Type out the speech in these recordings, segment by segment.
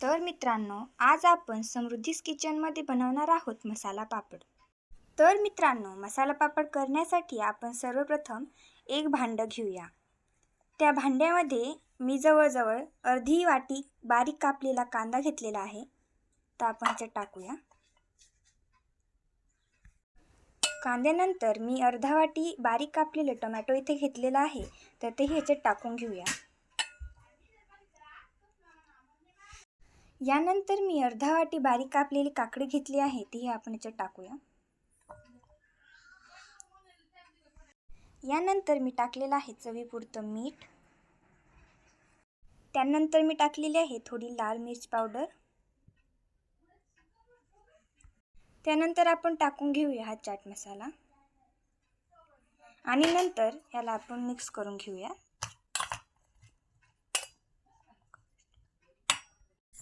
तर मित्रांनो, आज आपण समृद्धीज किचनमध्ये बनवणार आहोत मसाला पापड। तर मित्रांनो, मसाला पापड करण्यासाठी आपण सर्वप्रथम एक भांडं घेऊया। त्या भांड्यामध्ये मी जवळजवळ अर्धी वाटी बारीक कापलेला कांदा घेतलेला आहे। तर आपण याच्यात टाकूया। कांद्यानंतर मी अर्धा वाटी बारीक कापलेले टोमॅटो इथे घेतलेला आहे, तर ते ह्याच्यात टाकून घेऊया। यानंतर मी अर्धा वाटी बारीक कापलेली काकडी घेतली आहे, ती आपण याच्यात टाकूया। यानंतर मी टाकलेला आहे चवीपुरतं मीठ। त्यानंतर मी टाकलेली आहे थोडी लाल मिर्च पावडर। त्यानंतर आपण टाकून घेऊया हा चाट मसाला आणि नंतर याला आपण मिक्स करून घेऊया।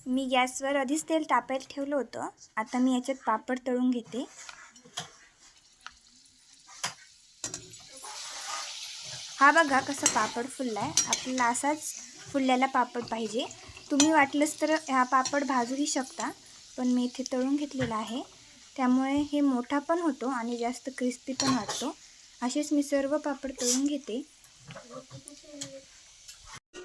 मी गॅसवर आधीच तेल तापायला ठेवलं होतं। आता मी याच्यात पापड तळून घेते। हा बघा कसा पापड फुललाय। आपल्याला असाच फुललेला पापड पाहिजे। तुम्ही वाटलंच तर हा पापड भाजूही शकता, पण मी इथे तळून घेतलेला आहे, त्यामुळे हे मोठा पण होतो आणि जास्त क्रिस्पी पण वाटतो। असेच मी सर्व पापड तळून घेते।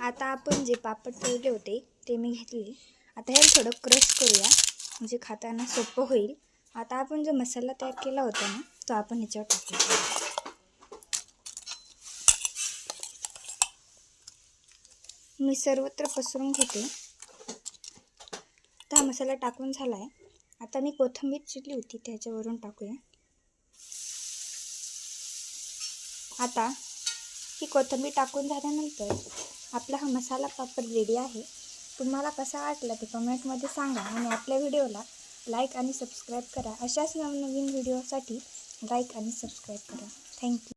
आता आपण जे पापड तळले होते ते मी घेतले। आता हे थोडं क्रश करूया, म्हणजे खाताना सोपं होईल। आता आपण जो मसाला तयार केला होता ना, तो आपण ह्याच्यावर टाकूया। मी सर्वत्र पसरून घेते। तर हा मसाला टाकून झाला आहे। आता मी कोथिंबीर चिरली होती त्याच्यावरून टाकूया। आता ही कोथिंबीर टाकून झाल्यानंतर आपला हा मसाला पापड रेडी आहे। तुम्हाला कसा वाटला ते कमेंटमध्ये सांगा आणि आपल्या व्हिडिओला लाईक आणि सबस्क्राईब करा। अशाच नवनवीन व्हिडिओसाठी लाईक आणि सबस्क्राईब करा। थँक्यू।